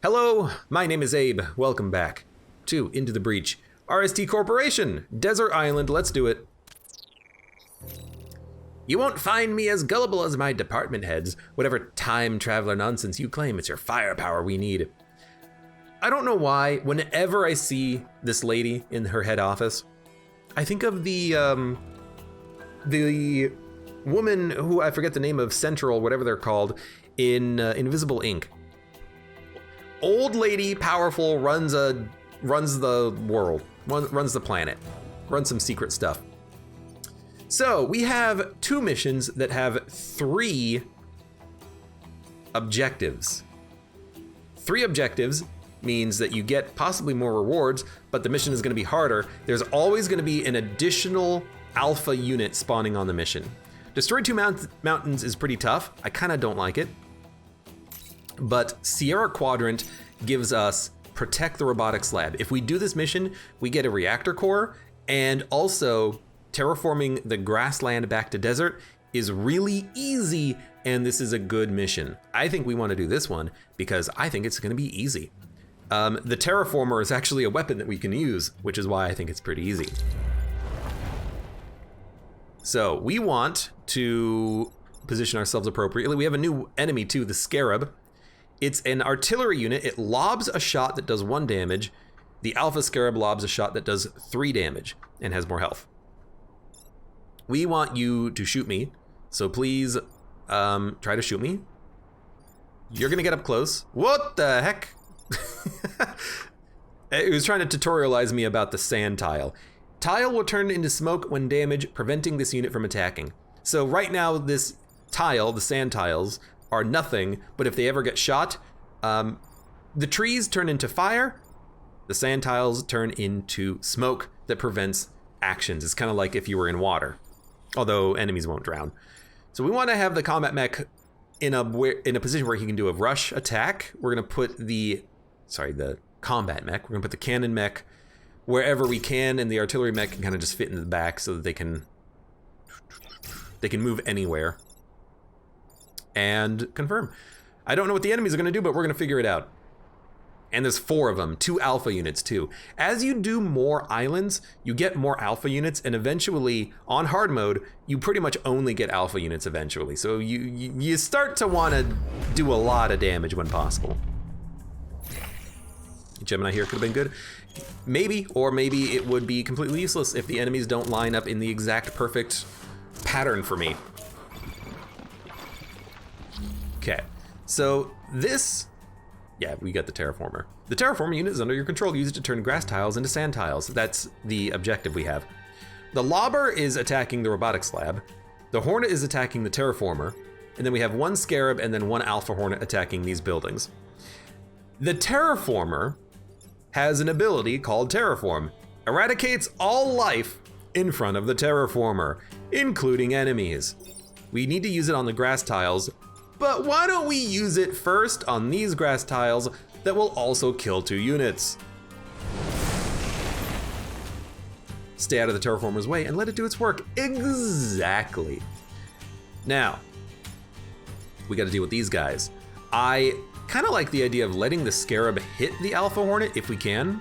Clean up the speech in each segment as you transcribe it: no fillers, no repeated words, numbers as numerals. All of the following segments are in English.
Hello, my name is Abe. Welcome back to Into the Breach. R.S.T. Corporation, Desert Island, let's do it. You won't find me as gullible as my department heads, whatever time traveler nonsense you claim. It's your firepower we need. I don't know why, whenever I see this lady in her head office, I think of the woman who, I forget the name of, Central, whatever they're called, in Invisible Ink. Old lady, powerful, runs the world, runs the planet, runs some secret stuff. So we have two missions that have 3 objectives. 3 objectives means that you get possibly more rewards, but the mission is going to be harder. There's always going to be an additional alpha unit spawning on the mission. Destroy 2 mountains is pretty tough. I kind of don't like it. But Sierra Quadrant gives us protect the robotics lab. If we do this mission, we get a reactor core, and also terraforming the grassland back to desert is really easy, and this is a good mission. I think we want to do this one because I think it's going to be easy. The terraformer is actually a weapon that we can use, which is why I think it's pretty easy. So we want to position ourselves appropriately. We have a new enemy too, the Scarab. It's an artillery unit. It lobs a shot that does 1 damage. The Alpha Scarab lobs a shot that does 3 damage and has more health. We want you to shoot me, so please try to shoot me. You're gonna get up close. What the heck? It was trying to tutorialize me about the sand tile. Tile will turn into smoke when damaged, preventing this unit from attacking. So right now, this tile, the sand tiles, are nothing, but if they ever get shot, the trees turn into fire, the sand tiles turn into smoke that prevents actions. It's kind of like if you were in water, although enemies won't drown. So we want to have the combat mech in a position where he can do a rush attack. We're going to put the combat mech, we're going to put the cannon mech wherever we can, and the artillery mech can kind of just fit in the back so that they can move anywhere. And confirm. I don't know what the enemies are going to do, but we're going to figure it out. And there's 4 of them, 2 alpha units too. As you do more islands, you get more alpha units, and eventually, on hard mode, you pretty much only get alpha units eventually. So you start to want to do a lot of damage when possible. Gemini here could have been good. Maybe, or maybe it would be completely useless if the enemies don't line up in the exact perfect pattern for me. Okay, so this, yeah, we got the terraformer. The terraformer unit is under your control. Use it to turn grass tiles into sand tiles. That's the objective we have. The lobber is attacking the robotics lab. The hornet is attacking the terraformer. And then we have 1 scarab and then 1 alpha hornet attacking these buildings. The terraformer has an ability called terraform. Eradicates all life in front of the terraformer, including enemies. We need to use it on the grass tiles, but why don't we use it first on these grass tiles that will also kill 2 units? Stay out of the terraformer's way and let it do its work. Exactly. Now, we gotta deal with these guys. I kind of like the idea of letting the scarab hit the alpha hornet if we can.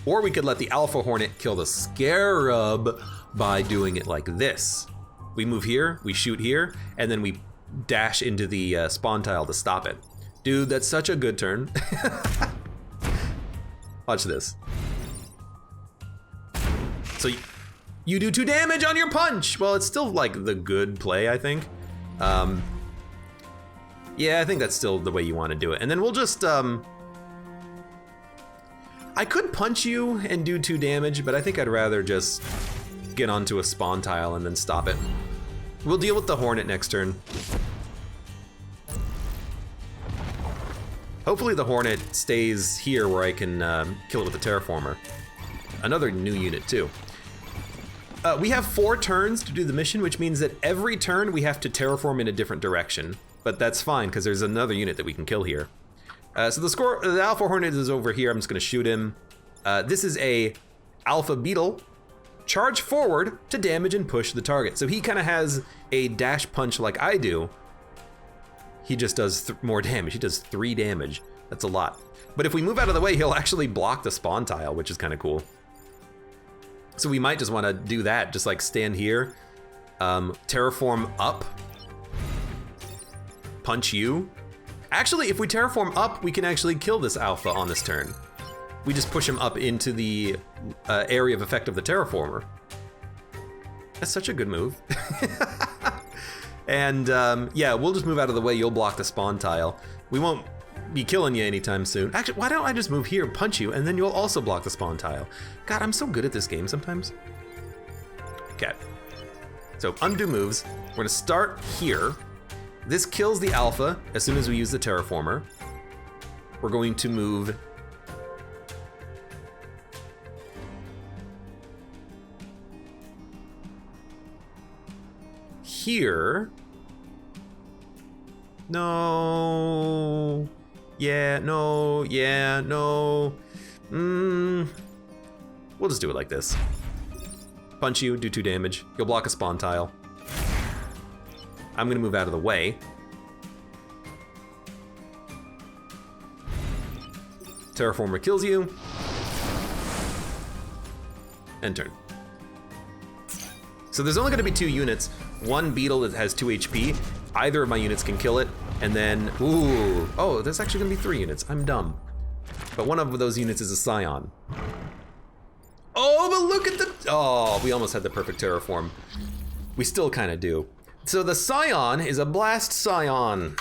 Or we could let the alpha hornet kill the scarab by doing it like this. We move here, we shoot here, and then we dash into the spawn tile to stop it. Dude, that's such a good turn. Watch this. So you do 2 damage on your punch. Well, it's still like the good play, I think. Yeah, I think that's still the way you want to do it. And then we'll just, I could punch you and do 2 damage, but I think I'd rather just get onto a spawn tile and then stop it. We'll deal with the hornet next turn. Hopefully the hornet stays here where I can kill it with the terraformer. Another new unit too. We have 4 turns to do the mission, which means that every turn we have to terraform in a different direction. But that's fine, because there's another unit that we can kill here. So the Alpha Hornet is over here. I'm just going to shoot him. This is a Alpha Beetle. Charge forward to damage and push the target. So he kind of has a dash punch like I do. he just does more damage. He does 3 damage. That's a lot. But if we move out of the way, he'll actually block the spawn tile, which is kind of cool. So we might just want to do that, just like stand here, terraform up, punch you. Actually, if we terraform up, we can actually kill this alpha on this turn. We just push him up into the area of effect of the terraformer. That's such a good move. And yeah, we'll just move out of the way. You'll block the spawn tile. We won't be killing you anytime soon. Actually, why don't I just move here, punch you, and then you'll also block the spawn tile. God, I'm so good at this game sometimes. Okay. So undo moves. We're gonna start here. This kills the alpha as soon as we use the terraformer. We're going to move here. No. Yeah, no, yeah, no. We'll just do it like this. Punch you, do 2 damage. You'll block a spawn tile. I'm gonna move out of the way. Terraformer kills you. End turn. So there's only gonna be 2 units. One beetle that has 2 HP. Either of my units can kill it, and then, ooh. Oh, there's actually gonna be 3 units. I'm dumb. But one of those units is a scion. Oh, but look at the, oh, we almost had the perfect terraform. We still kinda do. So the scion is a blast scion.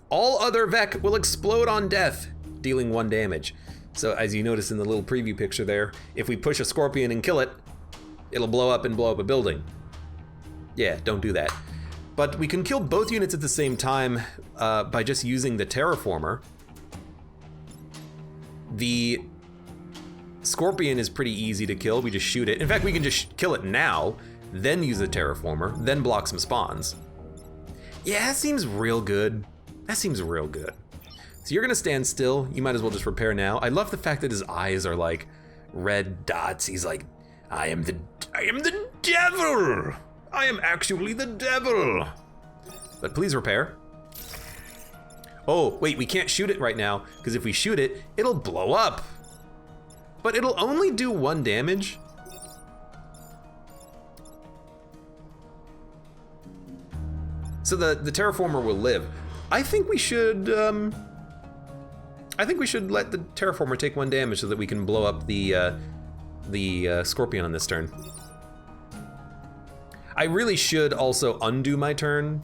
All other Vec will explode on death, dealing 1 damage. So as you notice in the little preview picture there, if we push a scorpion and kill it, it'll blow up a building. Yeah, don't do that. But we can kill both units at the same time by just using the terraformer. The scorpion is pretty easy to kill, we just shoot it. In fact, we can just kill it now, then use the terraformer, then block some spawns. Yeah, that seems real good. That seems real good. So you're gonna stand still, you might as well just repair now. I love the fact that his eyes are like red dots. He's like, I am the devil! I am actually the devil! But please repair. Oh, wait, we can't shoot it right now, because if we shoot it, it'll blow up. But it'll only do 1 damage. So the terraformer will live. I think we should let the terraformer take 1 damage so that we can blow up the scorpion on this turn. I really should also undo my turn.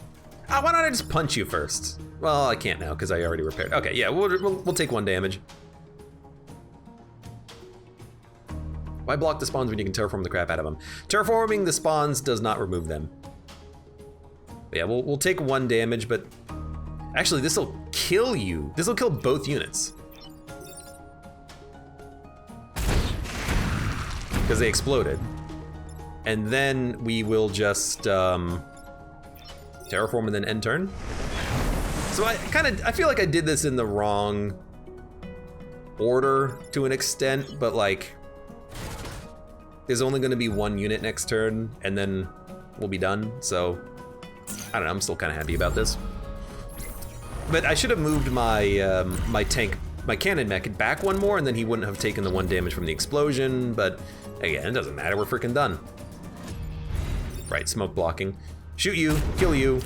Why don't I just punch you first? Well, I can't now because I already repaired. Okay, yeah, we'll take 1 damage. Why block the spawns when you can terraform the crap out of them? Terraforming the spawns does not remove them. But yeah, we'll take 1 damage, but actually this will kill you. This will kill both units. Because they exploded. And then we will just terraform and then end turn. So I feel like I did this in the wrong order to an extent, but like, there's only gonna be 1 unit next turn and then we'll be done. So I don't know, I'm still kind of happy about this. But I should have moved my my cannon mech back 1 more, and then he wouldn't have taken the 1 damage from the explosion, but again, it doesn't matter, we're freaking done. Right, smoke blocking. Shoot you, kill you,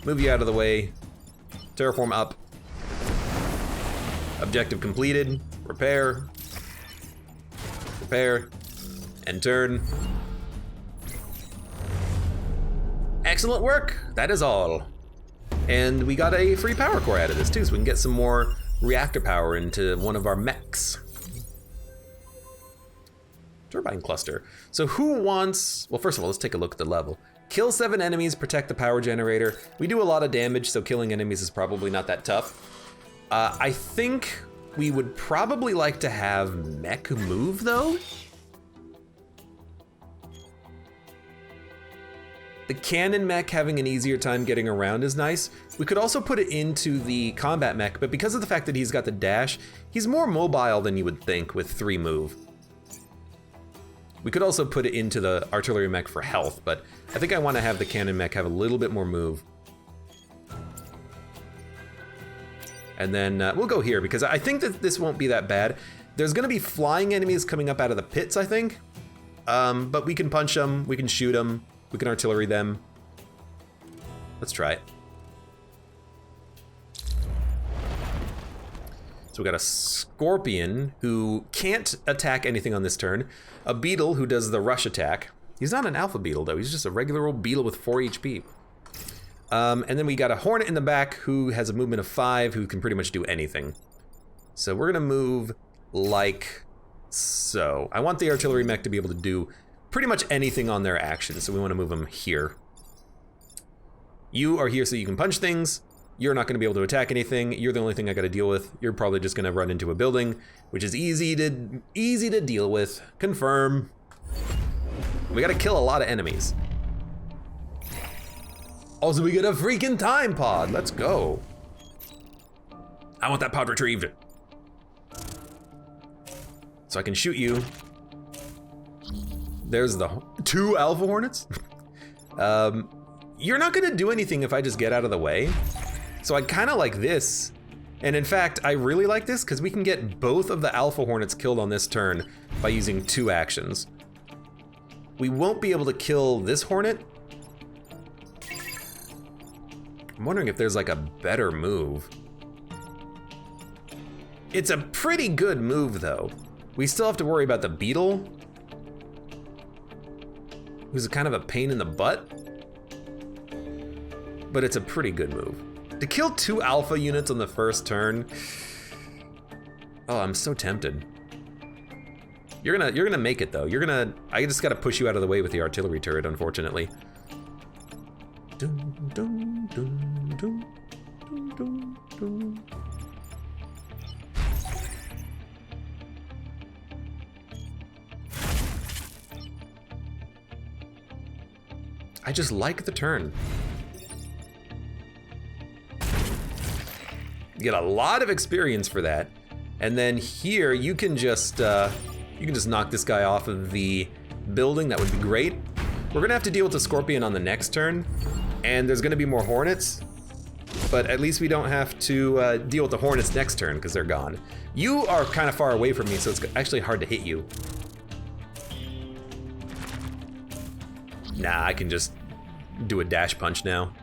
move you out of the way, terraform up. Objective completed, repair, end turn. Excellent work, that is all. And we got a free power core out of this too, so we can get some more reactor power into one of our mechs. Turbine cluster. So who wants, well, first of all, let's take a look at the level. Kill 7 enemies, protect the power generator. We do a lot of damage, so killing enemies is probably not that tough. I think we would probably like to have mech move though. The cannon mech having an easier time getting around is nice. We could also put it into the combat mech, but because of the fact that he's got the dash, he's more mobile than you would think with 3 move. We could also put it into the artillery mech for health, but I think I want to have the cannon mech have a little bit more move. And then we'll go here because I think that this won't be that bad. There's gonna be flying enemies coming up out of the pits, I think. But we can punch them, we can shoot them, we can artillery them. Let's try it. So we got a scorpion who can't attack anything on this turn. A beetle who does the rush attack. He's not an alpha beetle though, he's just a regular old beetle with 4 HP. And then we got a hornet in the back who has a movement of 5 who can pretty much do anything. So we're gonna move like so. I want the artillery mech to be able to do pretty much anything on their action, so we want to move them here. You are here so you can punch things. You're not going to be able to attack anything. You're the only thing I got to deal with. You're probably just going to run into a building, which is easy to deal with. Confirm. We got to kill a lot of enemies. Also, we get a freaking time pod. Let's go. I want that pod retrieved. So I can shoot you. There's the 2 alpha hornets. You're not gonna do anything if I just get out of the way. So I kinda like this. And in fact, I really like this because we can get both of the alpha hornets killed on this turn by using 2 actions. We won't be able to kill this hornet. I'm wondering if there's like a better move. It's a pretty good move though. We still have to worry about the beetle, who's kind of a pain in the butt, but it's a pretty good move. To kill 2 alpha units on the first turn, oh, I'm so tempted. You're gonna make it though. I just gotta push you out of the way with the artillery turret, unfortunately. Dun, dun, dun, dun, dun, dun, dun. I just like the turn. You get a lot of experience for that. And then here you can just knock this guy off of the building. That would be great. We're gonna have to deal with the scorpion on the next turn, and there's gonna be more hornets, but at least we don't have to deal with the hornets next turn because they're gone. You are kind of far away from me, so it's actually hard to hit you. Nah, I can just do a dash punch now.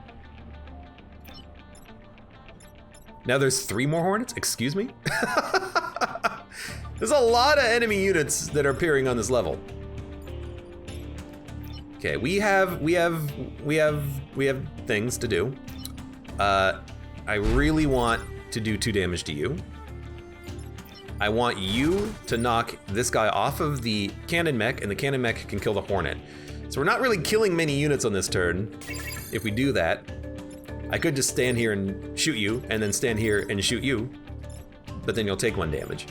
Now there's 3 more hornets? Excuse me? There's a lot of enemy units that are appearing on this level. Okay, we have things to do. I really want to do 2 damage to you. I want you to knock this guy off of the cannon mech, and the cannon mech can kill the hornet. So we're not really killing many units on this turn. If we do that, I could just stand here and shoot you, and then stand here and shoot you, but then you'll take 1 damage.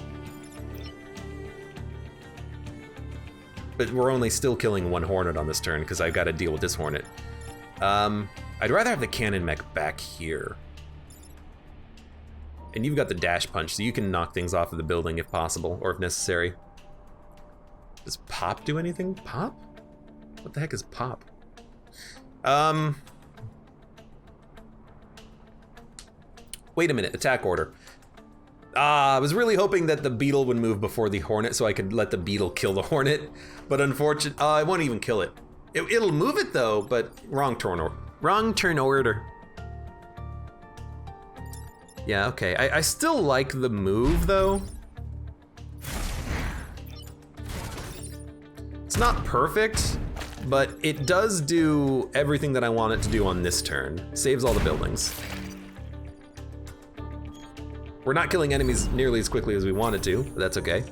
But we're only still killing 1 hornet on this turn because I've got to deal with this hornet. I'd rather have the cannon mech back here. And you've got the dash punch, so you can knock things off of the building if possible, or if necessary. Does Pop do anything? Pop? What the heck is Pop? Wait a minute, attack order. I was really hoping that the beetle would move before the hornet so I could let the beetle kill the hornet, but unfortunately, I won't even kill it. It'll move it though, but wrong turn order. Yeah, okay, I still like the move though. It's not perfect, but it does do everything that I want it to do on this turn. Saves all the buildings. We're not killing enemies nearly as quickly as we wanted to, but that's okay.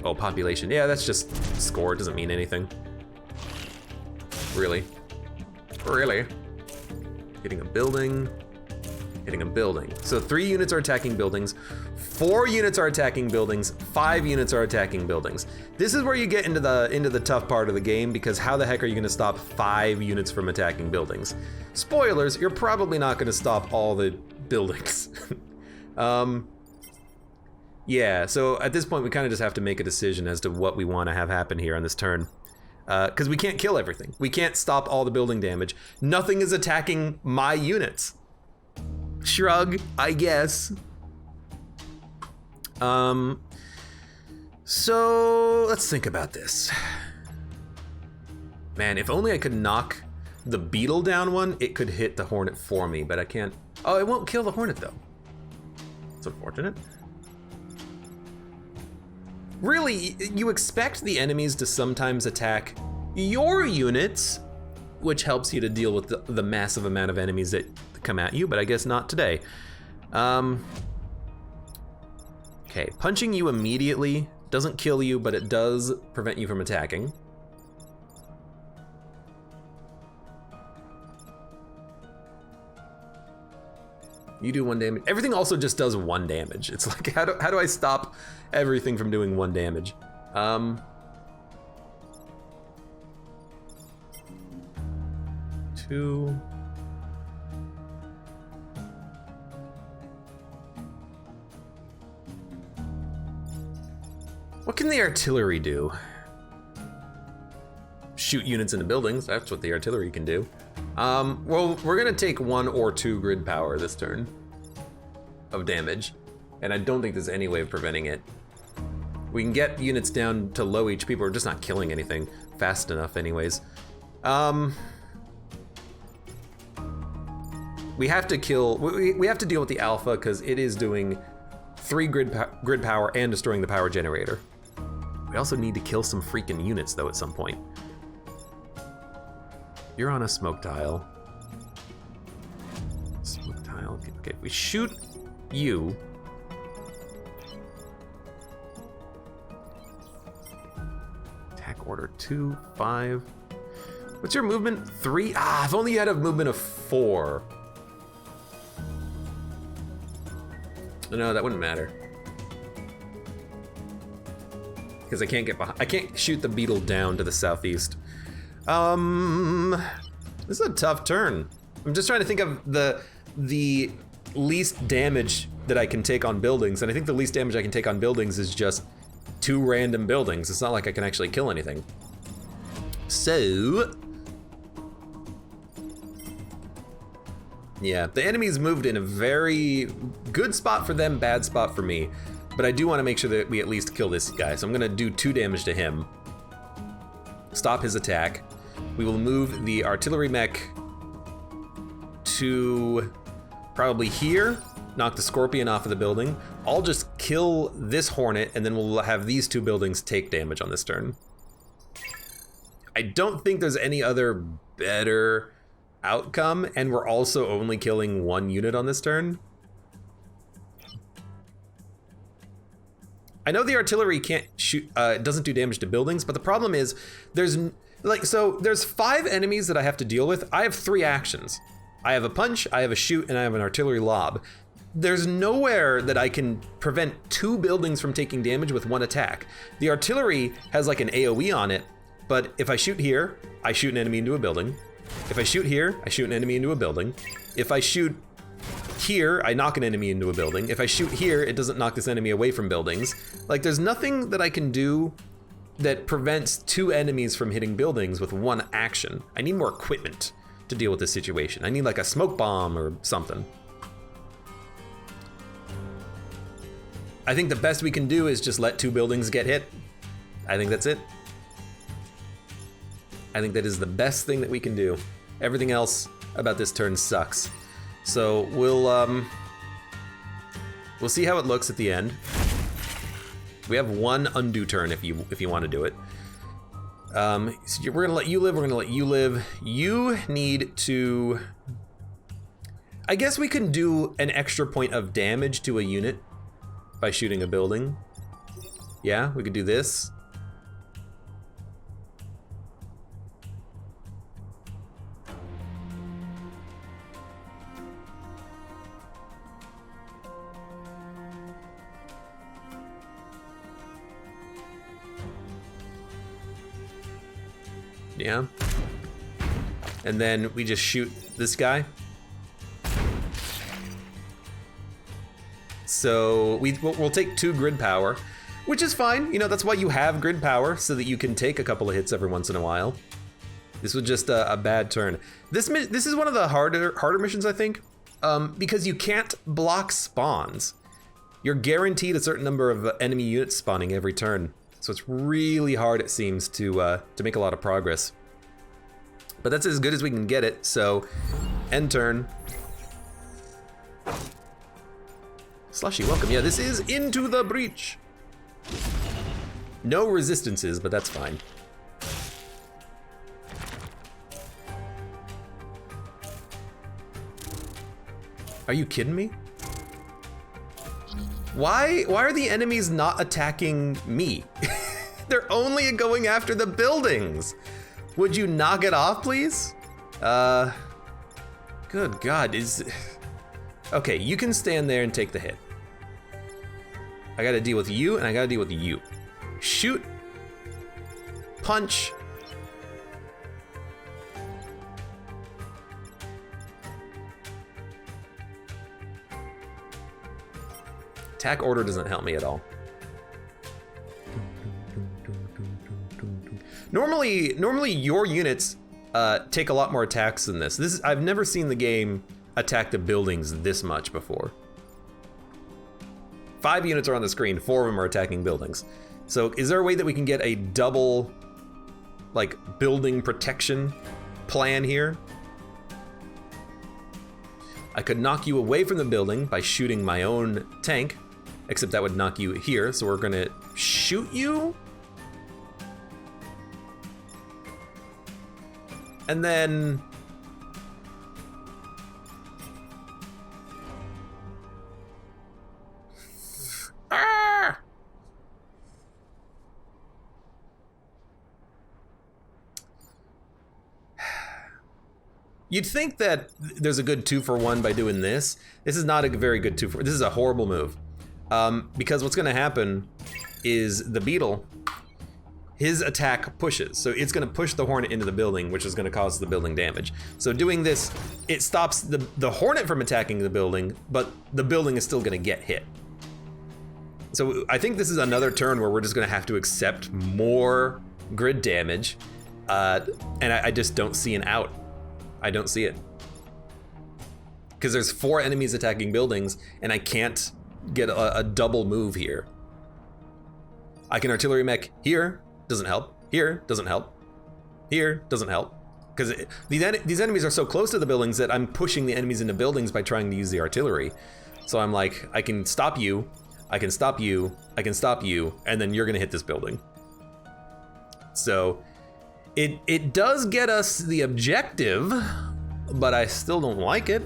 Oh, population. Yeah, that's just score. It doesn't mean anything. Really. Hitting a building. Hitting a building. So 3 units are attacking buildings. 4 units are attacking buildings. 5 units are attacking buildings. This is where you get into the tough part of the game, because how the heck are you gonna stop 5 units from attacking buildings? Spoilers, you're probably not gonna stop all the buildings. Yeah, so at this point we kind of just have to make a decision as to what we want to have happen here on this turn. Because we can't kill everything. We can't stop all the building damage. Nothing is attacking my units. Shrug, I guess. So let's think about this. Man, if only I could knock the beetle down one, it could hit the hornet for me, but I can't. Oh, it won't kill the hornet though. It's unfortunate. Really, you expect the enemies to sometimes attack your units, which helps you to deal with the massive amount of enemies that come at you, but I guess not today. Okay, punching you immediately doesn't kill you, but it does prevent you from attacking. You do 1 damage. Everything also just does 1 damage. It's like, how do I stop everything from doing 1 damage? 2. What can the artillery do? Shoot units into buildings. That's what the artillery can do. Well, we're gonna take 1 or 2 grid power this turn of damage, and I don't think there's any way of preventing it. We can get units down to low HP, but we're just not killing anything fast enough anyways. We have to kill, we have to deal with the alpha because it is doing 3 grid power and destroying the power generator. We also need to kill some freaking units though at some point. You're on a smoke tile. Smoke tile, okay, if we shoot you. Attack order 2, 5. What's your movement? 3? Ah, if only you had a movement of 4. No, that wouldn't matter. Because I can't get behind, I can't shoot the beetle down to the southeast. This is a tough turn. I'm just trying to think of the least damage that I can take on buildings, and I think the least damage I can take on buildings is just 2 random buildings. It's not like I can actually kill anything. So, yeah, the enemies moved in a very good spot for them, bad spot for me. But I do want to make sure that we at least kill this guy. So I'm gonna do 2 damage to him. Stop his attack. We will move the artillery mech to probably here, knock the scorpion off of the building. I'll just kill this hornet and then we'll have these 2 buildings take damage on this turn. I don't think there's any other better outcome, and we're also only killing 1 unit on this turn. I know the artillery can't shoot, it doesn't do damage to buildings, but the problem is there's 5 enemies that I have to deal with. I have 3 actions. I have a punch, I have a shoot, and I have an artillery lob. There's nowhere that I can prevent 2 buildings from taking damage with 1 attack. The artillery has like an AoE on it, but if I shoot here, I shoot an enemy into a building. If I shoot here, I shoot an enemy into a building. If I shoot here, I knock an enemy into a building. If I shoot here, it doesn't knock this enemy away from buildings. Like, there's nothing that I can do that prevents 2 enemies from hitting buildings with 1 action. I need more equipment to deal with this situation. I need like a smoke bomb or something. I think the best we can do is just let 2 buildings get hit. I think that's it. I think that is the best thing that we can do. Everything else about this turn sucks. So we'll see how it looks at the end. We have 1 undo turn if you want to do it. So we're gonna let you live. We're gonna let you live. You need to. I guess we can do an extra point of damage to a unit by shooting a building. Yeah, we could do this. Yeah. And then we just shoot this guy. So we'll take 2 grid power, which is fine. You know, that's why you have grid power, so that you can take a couple of hits every once in a while. This was just a bad turn. This is one of the harder missions, I think. because you can't block spawns. You're guaranteed a certain number of enemy units spawning every turn. So it's really hard, it seems, to make a lot of progress. But that's as good as we can get it, so end turn. Slushy, welcome. Yeah, this is Into the Breach. No resistances, but that's fine. Are you kidding me? Why are the enemies not attacking me? They're only going after the buildings. Would you knock it off, please? Good God, okay, you can stand there and take the hit. I gotta deal with you, and I gotta deal with you. Shoot. Punch. Attack order doesn't help me at all. Normally your units take a lot more attacks than this. I've never seen the game attack the buildings this much before. 5 units are on the screen, 4 of them are attacking buildings. So is there a way that we can get a double, like, building protection plan here? I could knock you away from the building by shooting my own tank, except that would knock you here, so we're gonna shoot you? And then... Ah! You'd think that there's a good 2-for-1 by doing this. This is not a very good 2-for-1. This is a horrible move. Because what's gonna happen is the beetle, his attack pushes. So it's gonna push the hornet into the building, which is gonna cause the building damage. So doing this, it stops the hornet from attacking the building, but the building is still gonna get hit. So I think this is another turn where we're just gonna have to accept more grid damage. And I just don't see an out. I don't see it. Because there's 4 enemies attacking buildings, and I can't get a double move here. I can artillery mech here, doesn't help. Here, doesn't help. Here, doesn't help. Because these enemies are so close to the buildings that I'm pushing the enemies into buildings by trying to use the artillery. So I'm like, I can stop you, I can stop you, I can stop you, and then you're gonna hit this building. So it does get us the objective, but I still don't like it.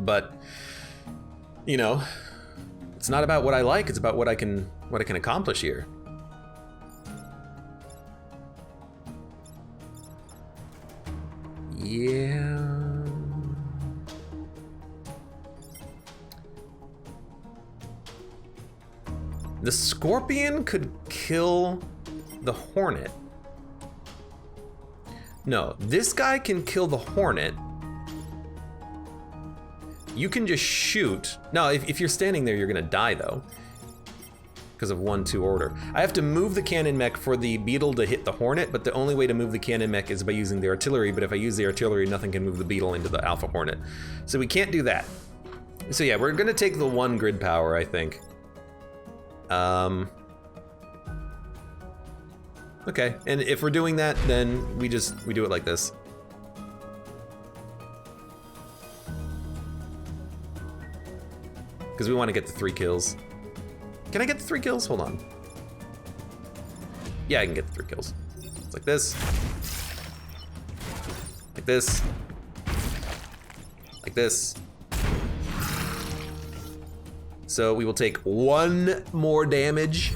But, you know, it's not about what I like, it's about what I can accomplish here. Yeah. The scorpion could kill the hornet. No, this guy can kill the hornet. You can just shoot. No, if you're standing there, you're gonna die though. Because of 1-2 order. I have to move the cannon mech for the beetle to hit the hornet, but the only way to move the cannon mech is by using the artillery, but if I use the artillery, nothing can move the beetle into the alpha hornet. So we can't do that. So yeah, we're gonna take the 1 grid power, I think. Okay, and if we're doing that, then we do it like this. Because we want to get the 3 kills. Can I get the 3 kills? Hold on. Yeah, I can get the 3 kills. It's like this. Like this. Like this. So we will take 1 more damage.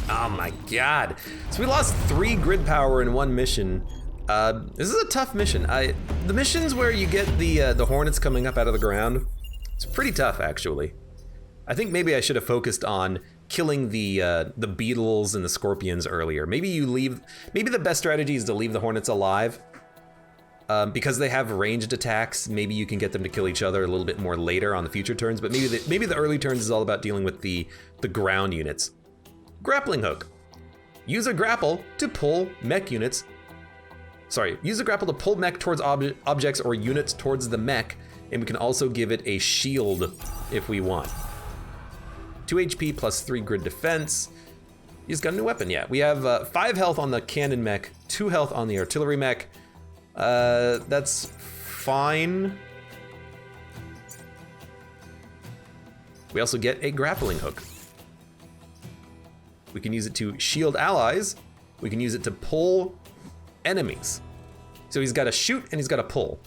Oh my God. So we lost 3 grid power in 1 mission. This is a tough mission. The missions where you get the hornets coming up out of the ground, it's pretty tough actually. I think maybe I should have focused on killing the beetles and the scorpions earlier. Maybe the best strategy is to leave the hornets alive. Because they have ranged attacks, maybe you can get them to kill each other a little bit more later on the future turns, but maybe the early turns is all about dealing with the ground units. Grappling hook. Use a grapple to pull mech units. Sorry, use a grapple to pull mech towards objects or units towards the mech, and we can also give it a shield if we want. 2 HP plus 3 grid defense. He's got a new weapon, yeah. We have 5 health on the cannon mech, 2 health on the artillery mech. That's fine. We also get a grappling hook. We can use it to shield allies. We can use it to pull enemies. So he's got a shoot and he's got a pull.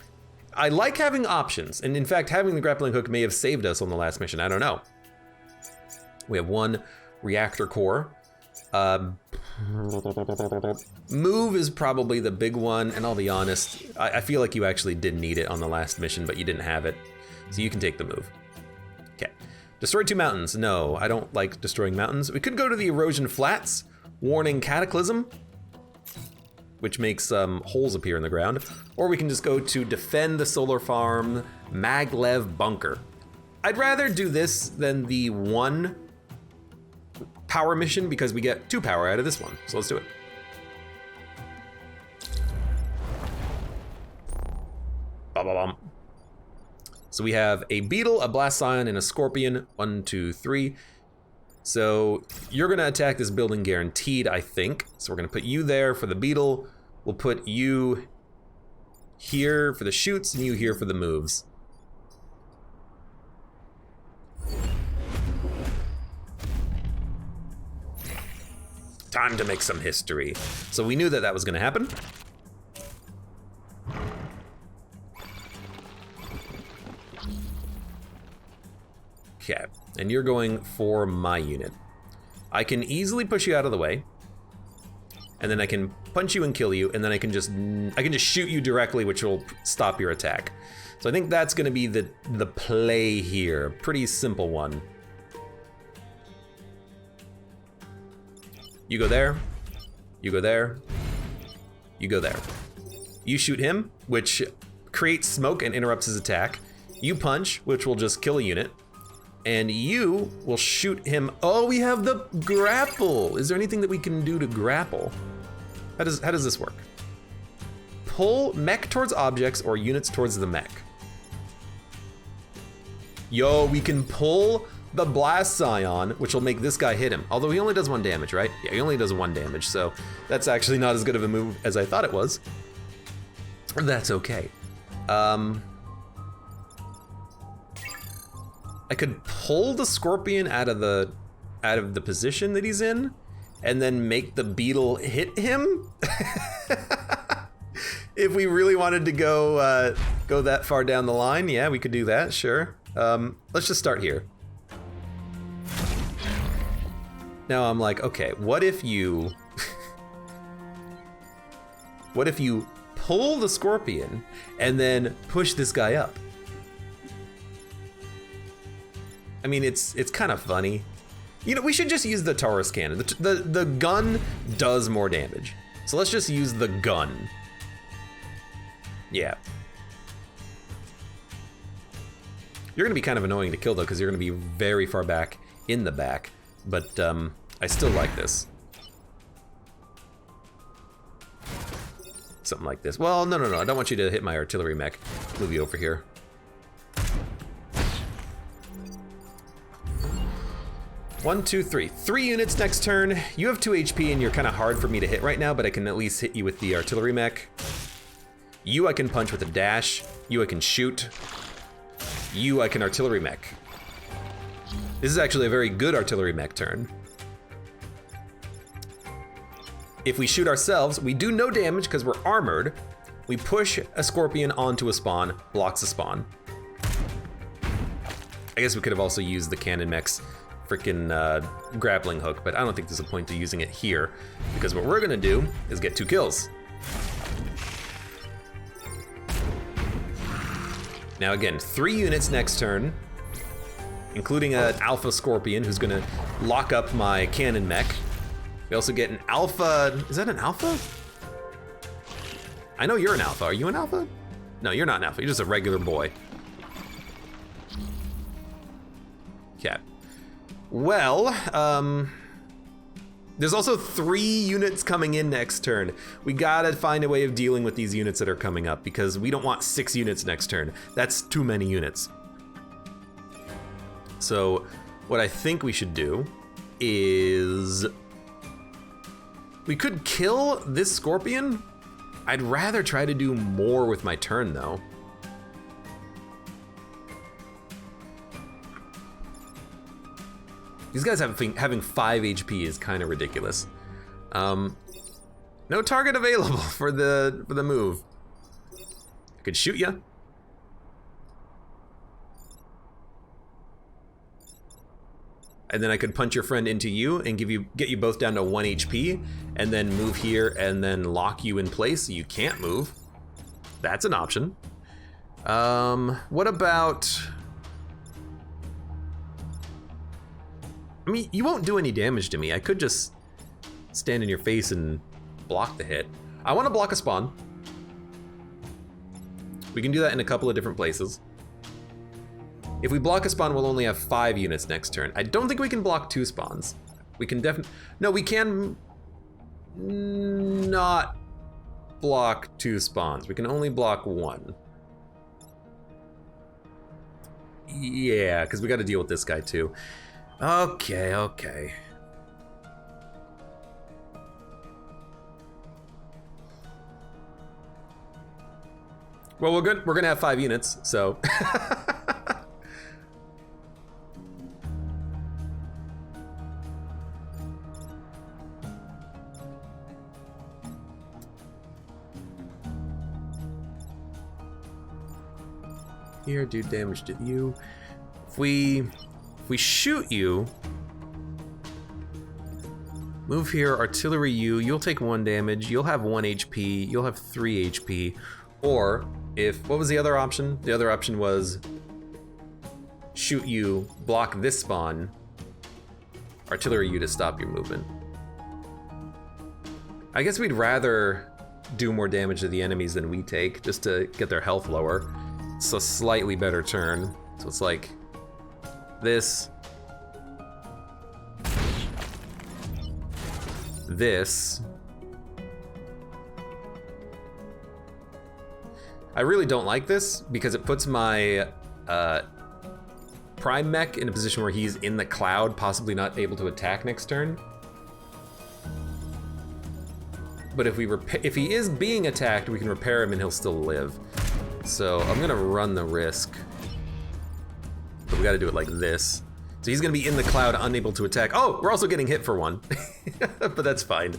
I like having options, and in fact, having the grappling hook may have saved us on the last mission, I don't know. We have 1 reactor core. Move is probably the big one, and I'll be honest, I feel like you actually did need it on the last mission, but you didn't have it, so you can take the move. Okay, destroy 2 mountains. No, I don't like destroying mountains. We could go to the erosion flats, warning cataclysm, which makes holes appear in the ground, or we can just go to defend the solar farm, MacLeod bunker. I'd rather do this than the 1 power mission because we get 2 power out of this one, so let's do it. Ba-ba-bum. So we have a beetle, a blast scion, and a scorpion. 1, 2, 3. So you're gonna attack this building guaranteed, I think. So we're gonna put you there for the beetle. We'll put you here for the shoots and you here for the moves. Time to make some history. So we knew that that was gonna happen. Okay, and you're going for my unit. I can easily push you out of the way, and then I can punch you and kill you, and then I can just shoot you directly, which will stop your attack. So I think that's gonna be the play here. Pretty simple one. You go there, you go there, you go there. You shoot him, which creates smoke and interrupts his attack. You punch, which will just kill a unit. And you will shoot him. Oh, we have the grapple. Is there anything that we can do to grapple? How does this work? Pull mech towards objects or units towards the mech. Yo, we can pull the blast scion, which will make this guy hit him. Although he only does 1 damage, right? Yeah, he only does 1 damage, so that's actually not as good of a move as I thought it was. That's okay. I could pull the scorpion out of the position that he's in, and then make the beetle hit him. If we really wanted to go that far down the line, yeah, we could do that. Sure. Let's just start here. Now I'm like, okay, what if you pull the scorpion and then push this guy up? I mean, it's kind of funny. You know, we should just use the Taurus cannon. The gun does more damage. So let's just use the gun. Yeah. You're gonna be kind of annoying to kill though, because you're gonna be very far back in the back. But I still like this. Something like this. Well, no, I don't want you to hit my artillery mech. Move you over here. One, two, three. 3 units next turn. You have 2 HP and you're kind of hard for me to hit right now, but I can at least hit you with the artillery mech. You I can punch with a dash. You I can shoot. You I can artillery mech. This is actually a very good artillery mech turn. If we shoot ourselves, we do no damage because we're armored. We push a scorpion onto a spawn, blocks a spawn. I guess we could have also used the cannon mech's freaking grappling hook, but I don't think there's a point to using it here because what we're gonna do is get 2 kills. Now again, 3 units next turn, including an alpha scorpion who's gonna lock up my cannon mech. We also get an alpha, is that an alpha? I know you're an alpha, are you an alpha? No, you're not an alpha, you're just a regular boy. Okay. Well, There's also 3 units coming in next turn. We gotta find a way of dealing with these units that are coming up because we don't want 6 units next turn. That's too many units. So what I think we should do is we could kill this Scorpion. I'd rather try to do more with my turn though. These guys having 5 HP is kind of ridiculous. No target available for the move. I could shoot ya. And then I could punch your friend into you and get you both down to 1 HP, and then move here and then lock you in place so you can't move. That's an option. What about? I mean, you won't do any damage to me. I could just stand in your face and block the hit. I want to block a spawn. We can do that in a couple of different places. If we block a spawn, we'll only have 5 units next turn. I don't think we can block 2 spawns. We can definitely... No, we can not block 2 spawns. We can only block 1. Yeah, because we got to deal with this guy too. Okay, okay. Well, we're good. We're gonna have 5 units, so. Here, do damage to you. If we shoot you, move here, artillery you, you'll take 1 damage, you'll have 1 HP, you'll have 3 HP. Or what was the other option? The other option was shoot you, block this spawn, artillery you to stop your movement. I guess we'd rather do more damage to the enemies than we take, just to get their health lower. It's a slightly better turn. So it's like this, this. I really don't like this because it puts my prime mech in a position where he's in the cloud, possibly not able to attack next turn. But if he is being attacked, we can repair him and he'll still live. So I'm gonna run the risk. But we gotta do it like this. So he's gonna be in the cloud, unable to attack. Oh, we're also getting hit for 1. But that's fine.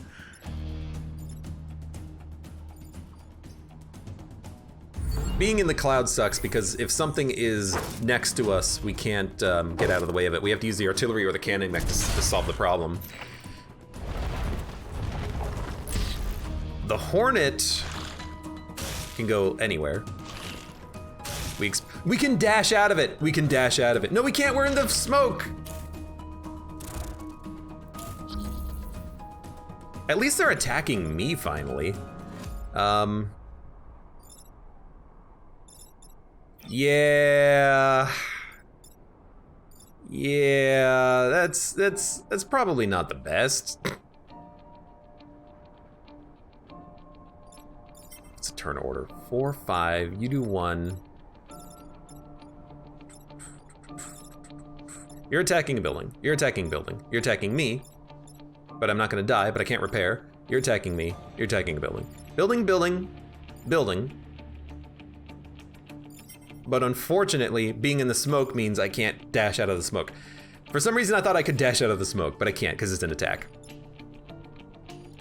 Being in the cloud sucks because if something is next to us, we can't get out of the way of it. We have to use the artillery or the cannon mech to solve the problem. The Hornet can go anywhere. We can dash out of it. We can dash out of it. No, we can't. We're in the smoke. At least they're attacking me finally. Yeah. Yeah, that's probably not the best. It's a turn order. 4, 5, you do 1. You're attacking a building. You're attacking a building. You're attacking me, but I'm not gonna die, but I can't repair. You're attacking me. You're attacking a building. Building, building, building. But unfortunately, being in the smoke means I can't dash out of the smoke. For some reason, I thought I could dash out of the smoke, but I can't because it's an attack.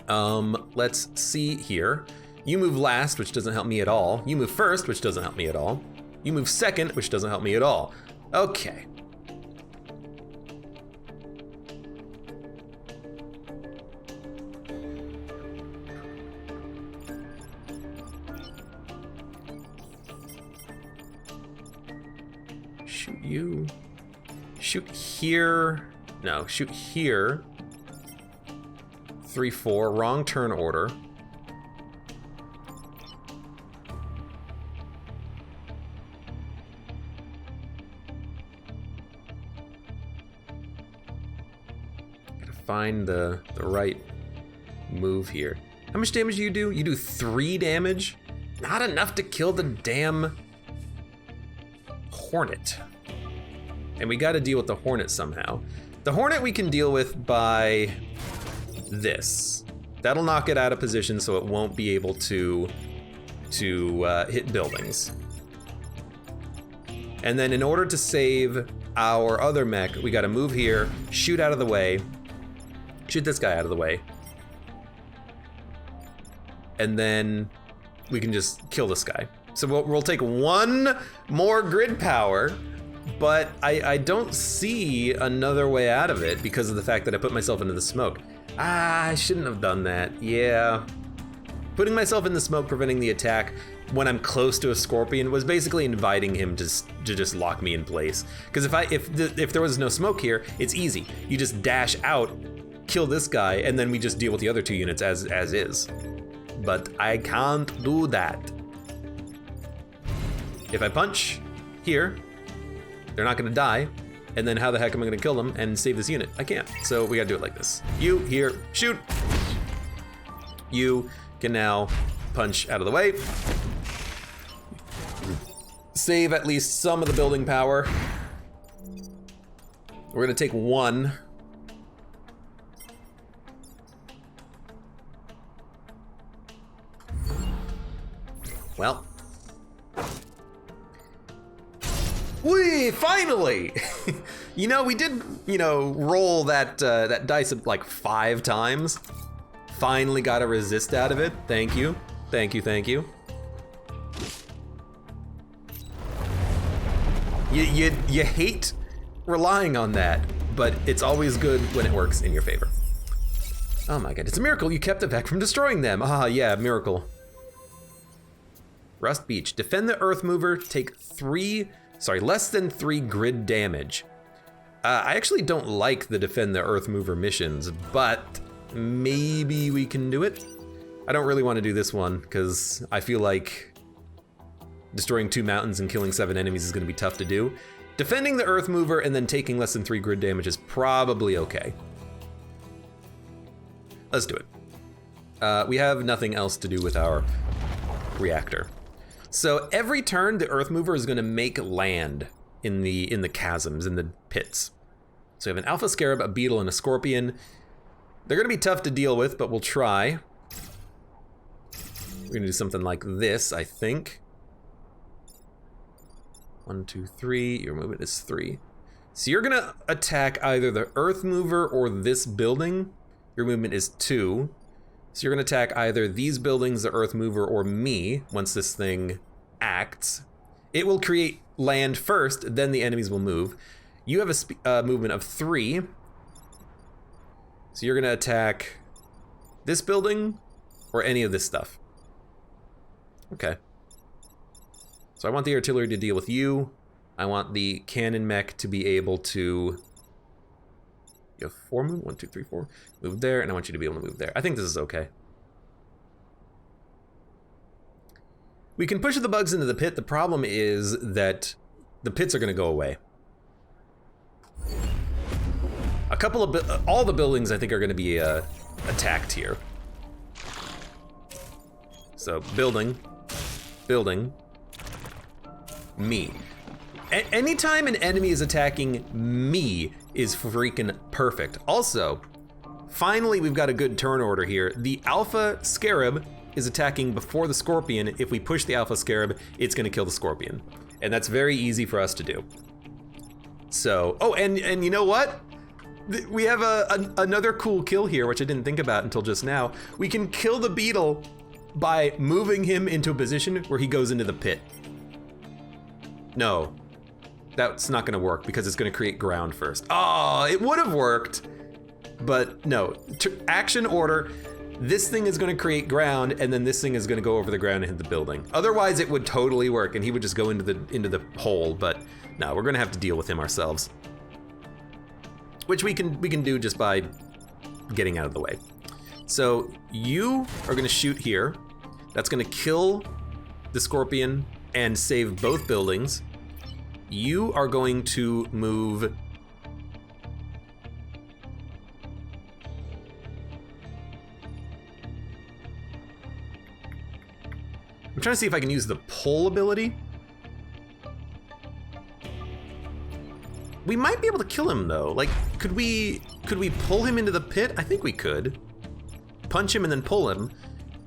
Let's see here. You move last, which doesn't help me at all. You move first, which doesn't help me at all. You move second, which doesn't help me at all. Okay. Shoot you. Shoot here. No, shoot here. 3, 4, wrong turn order. find the right move here. How much damage do? You do 3 damage? Not enough to kill the damn Hornet. And we gotta deal with the Hornet somehow. The Hornet we can deal with by this. That'll knock it out of position so it won't be able to hit buildings. And then in order to save our other mech, we gotta move here, shoot out of the way, shoot this guy out of the way, and then we can just kill this guy. So we'll take 1 more grid power, but I don't see another way out of it because of the fact that I put myself into the smoke. I shouldn't have done that, yeah. Putting myself in the smoke, preventing the attack when I'm close to a scorpion was basically inviting him to just lock me in place. Because if there was no smoke here, it's easy. You just dash out, kill this guy, and then we just deal with the other 2 units as is. But I can't do that. If I punch here, they're not gonna die. And then how the heck am I gonna kill them and save this unit? I can't, so we gotta do it like this. You, here, shoot. You can now punch out of the way. Save at least some of the building power. We're gonna take 1. Well. We finally! You know, we did, roll that dice like 5 times. Finally got a resist out of it. Thank you. Thank you, thank you. You hate relying on that, but it's always good when it works in your favor. Oh my god, it's a miracle you kept the Vec from destroying them. Ah, yeah, miracle. Rust Beach. Defend the Earth Mover, take less than 3 grid damage. I actually don't like the Defend the Earth Mover missions, but maybe we can do it. I don't really want to do this one, because I feel like destroying 2 mountains and killing 7 enemies is going to be tough to do. Defending the Earth Mover and then taking less than 3 grid damage is probably okay. Let's do it. We have nothing else to do with our reactor. So every turn, the Earth Mover is going to make land in the chasms, in the pits. So we have an Alpha Scarab, a Beetle, and a Scorpion. They're going to be tough to deal with, but we'll try. We're going to do something like this, I think. 1, 2, 3. Your movement is 3. So you're going to attack either the Earth Mover or this building. Your movement is 2. So you're going to attack either these buildings, the Earth Mover, or me once this thing acts. It will create land first, then the enemies will move. You have a movement of 3. So you're going to attack this building or any of this stuff. Okay. So I want the artillery to deal with you. I want the cannon mech to be able to... You have 4 move? 1, 2, 3, 4. Move there, and I want you to be able to move there. I think this is okay. We can push the bugs into the pit. The problem is that the pits are going to go away. A couple of... all the buildings, I think, are going to be attacked here. So, building. Building. Me. Anytime an enemy is attacking me is freaking perfect. Also, finally we've got a good turn order here. The Alpha Scarab is attacking before the Scorpion. If we push the Alpha Scarab, it's gonna kill the Scorpion. And that's very easy for us to do. So, oh, and you know what? We have another cool kill here, which I didn't think about until just now. We can kill the Beetle by moving him into a position where he goes into the pit. No, that's not gonna work because it's gonna create ground first. Oh, it would have worked, but no. Action order, this thing is gonna create ground and then this thing is gonna go over the ground and hit the building. Otherwise it would totally work and he would just go into the hole, but no, we're gonna have to deal with him ourselves. Which we can do just by getting out of the way. So you are gonna shoot here. That's gonna kill the Scorpion and save both buildings. You are going to move trying to see if I can use the pull ability. We might be able to kill him though. Like, could we pull him into the pit? I think we could. Punch him and then pull him.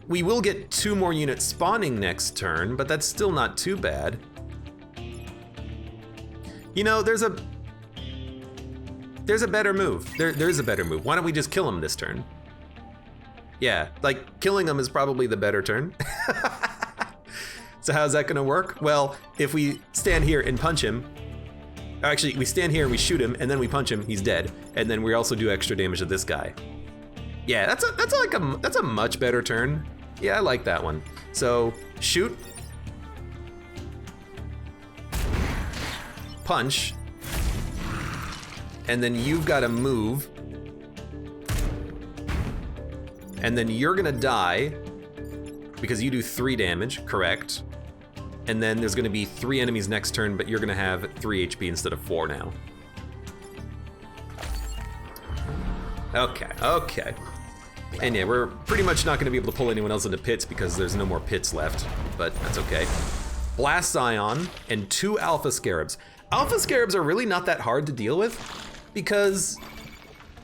We will get 2 more units spawning next turn, but that's still not too bad. You know, there's a better move. There's a better move. Why don't we just kill him this turn? Yeah, like killing him is probably the better turn. So how's that gonna work? Well, if we stand here and punch him, actually we stand here and we shoot him and then we punch him, he's dead. And then we also do extra damage to this guy. Yeah, that's a much better turn. Yeah, I like that one. So shoot, punch, and then you've got to move, and then you're gonna die because you do 3 damage, correct? And then there's gonna be 3 enemies next turn, but you're gonna have 3 HP instead of 4 now. Okay. And yeah, we're pretty much not gonna be able to pull anyone else into pits because there's no more pits left, but that's okay. Blast Scion and 2 Alpha Scarabs. Alpha Scarabs are really not that hard to deal with because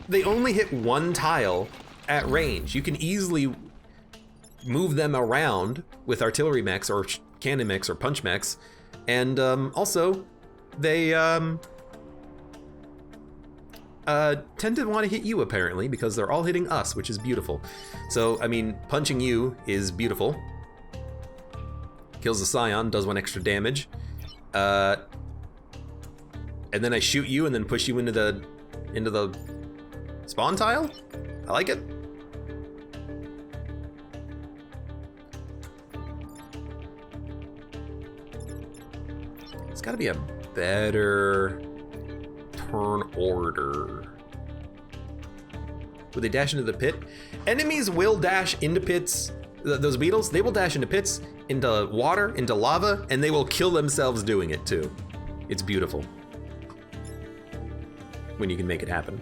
they only hit 1 tile at range. You can easily move them around with artillery mechs or cannon mechs or punch mechs, and also they tend to want to hit you apparently because they're all hitting us, which is beautiful. So I mean, punching you is beautiful. Kills the Scion, does 1 extra damage, and then I shoot you and then push you into the spawn tile. I like it. It's got to be a better turn order. Would they dash into the pit? Enemies will dash into pits. Those beetles, they will dash into pits, into water, into lava, and they will kill themselves doing it too. It's beautiful when you can make it happen.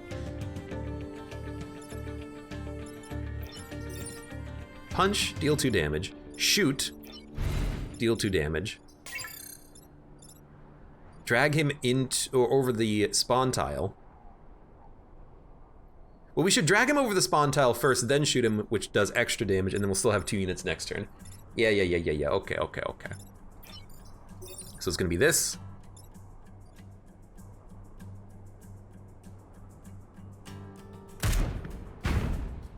Punch, deal 2 damage. Shoot, deal 2 damage. Drag him into or over the spawn tile. Well, we should drag him over the spawn tile first, then shoot him, which does extra damage, and then we'll still have 2 units next turn. Yeah. Okay. So it's gonna be this.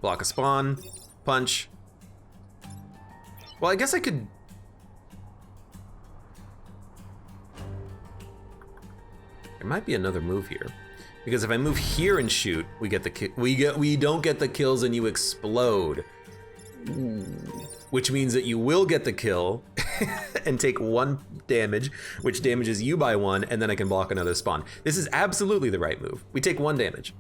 Block a spawn, punch. Well, I guess I could. There might be another move here, because if I move here and shoot, we get the we don't get the kills and you explode. Ooh. Which means that you will get the kill and take 1 damage, which damages you by 1, and then I can block another spawn. This is absolutely the right move. We take 1 damage.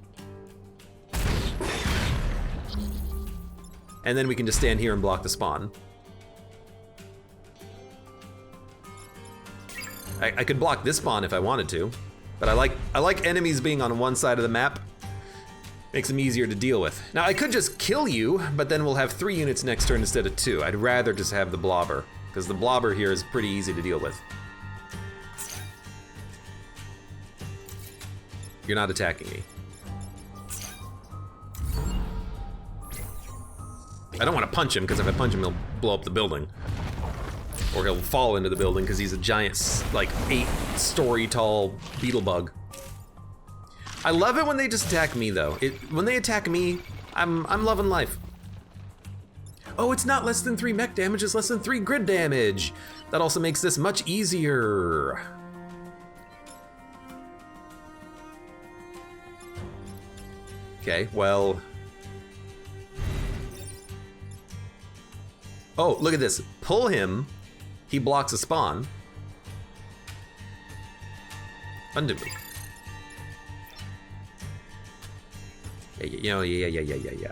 And then we can just stand here and block the spawn. I could block this spawn if I wanted to, but I like enemies being on one side of the map. Makes them easier to deal with. Now I could just kill you, but then we'll have 3 units next turn instead of 2. I'd rather just have the blobber, because the blobber here is pretty easy to deal with. You're not attacking me. I don't want to punch him, because if I punch him, he'll blow up the building. Or he'll fall into the building, because he's a giant, like, 8-story tall beetle bug. I love it when they just attack me, though. When they attack me, I'm loving life. Oh, it's not less than 3 mech damage, it's less than 3 grid damage. That also makes this much easier. Okay, well. Oh, look at this. Pull him, he blocks a spawn. Undo move. Yeah.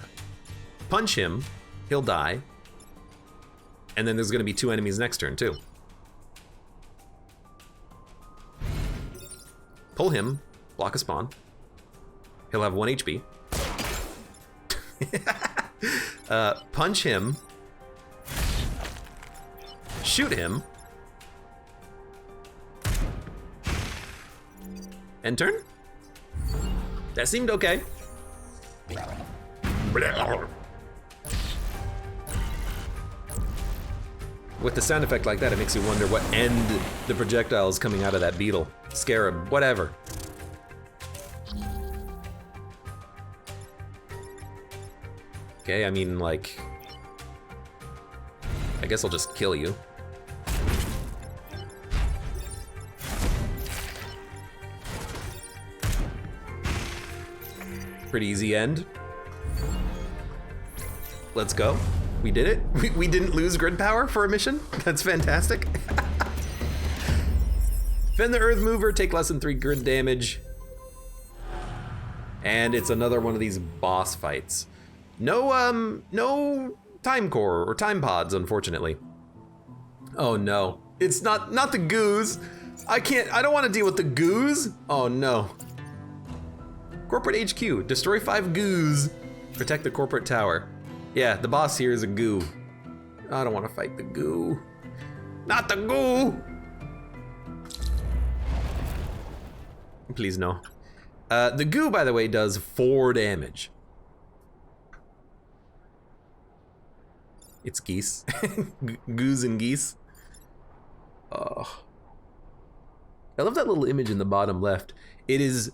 Punch him, he'll die. And then there's gonna be 2 enemies next turn too. Pull him, block a spawn. He'll have 1 HP. Punch him. shoot him. End turn? That seemed okay. With the sound effect like that, it makes you wonder what end the projectile is coming out of that beetle. Scarab, whatever. Okay, I mean, like... I guess I'll just kill you. Pretty easy end. Let's go. We did it. We didn't lose grid power for a mission. That's fantastic. Defend the Earth Mover, take less than 3 grid damage. And it's another one of these boss fights. No time core or time pods, unfortunately. Oh no. It's not the goos. I don't want to deal with the goos. Oh no. Corporate HQ, destroy 5 goos. Protect the corporate tower. Yeah, the boss here is a goo. I don't want to fight the goo. Not the goo! Please no. The goo, by the way, does 4 damage. It's geese. Goos and geese. Oh. I love that little image in the bottom left. There's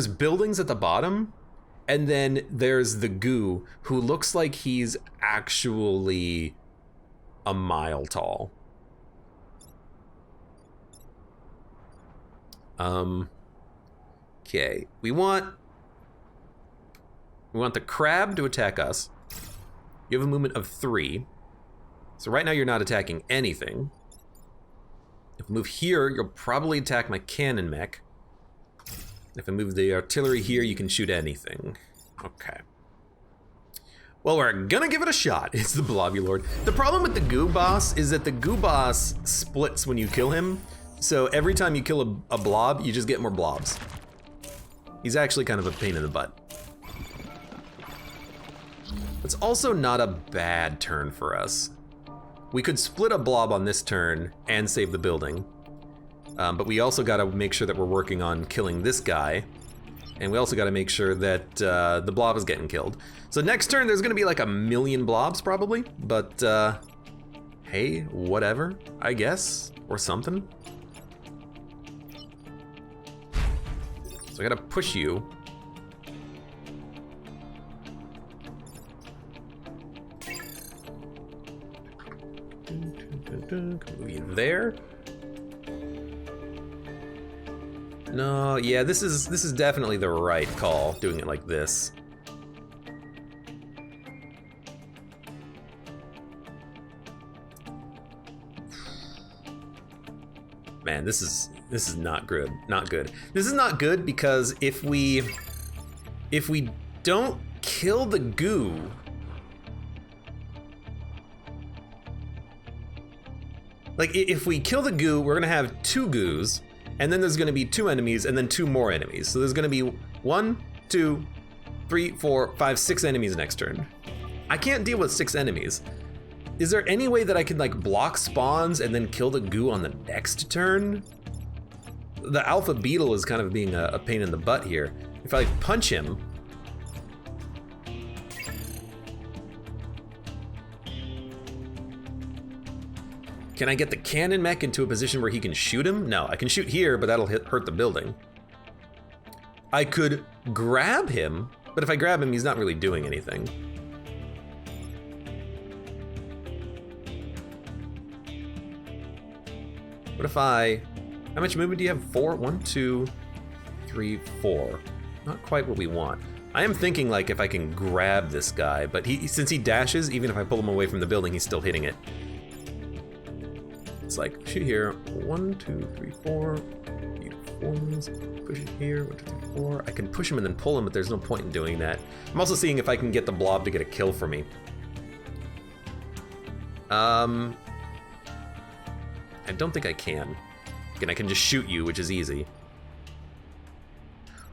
buildings at the bottom, and then there's the goo, who looks like he's actually a mile tall. Okay, we want the crab to attack us. You have a movement of 3. So right now you're not attacking anything. If I move here, you'll probably attack my cannon mech. If I move the artillery here, you can shoot anything. Okay. Well, we're gonna give it a shot. It's the Blobby Lord. The problem with the goo boss is that the goo boss splits when you kill him. So every time you kill a blob, you just get more blobs. He's actually kind of a pain in the butt. It's also not a bad turn for us. We could split a blob on this turn and save the building. But we also gotta make sure that we're working on killing this guy. And we also gotta make sure that the blob is getting killed. So next turn there's gonna be like 1,000,000 blobs probably, but hey, whatever, I guess, or something. So I gotta push you. Move you there. No, yeah, this is definitely the right call, doing it like this. Man, this is not good. Not good. This is not good because if we don't kill the goo, like if we kill the goo, we're gonna have 2 goos. And then there's gonna be 2 enemies and then 2 more enemies. So there's gonna be 1, 2, 3, 4, 5, 6 enemies next turn. I can't deal with 6 enemies. Is there any way that I can like block spawns and then kill the goo on the next turn? The alpha beetle is kind of being a pain in the butt here. If I like punch him, can I get the cannon mech into a position where he can shoot him? No, I can shoot here, but that'll hurt the building. I could grab him, but if I grab him, he's not really doing anything. What if how much movement do you have? 4? 1, 2, 3, 4. Not quite what we want. I am thinking like if I can grab this guy, but since he dashes, even if I pull him away from the building, he's still hitting it. It's like, shoot here, 1, 2, 3, 4, push it here, 1, 2, 3, 4. I can push him and then pull him, but there's no point in doing that. I'm also seeing if I can get the blob to get a kill for me. I don't think I can. Again, I can just shoot you, which is easy.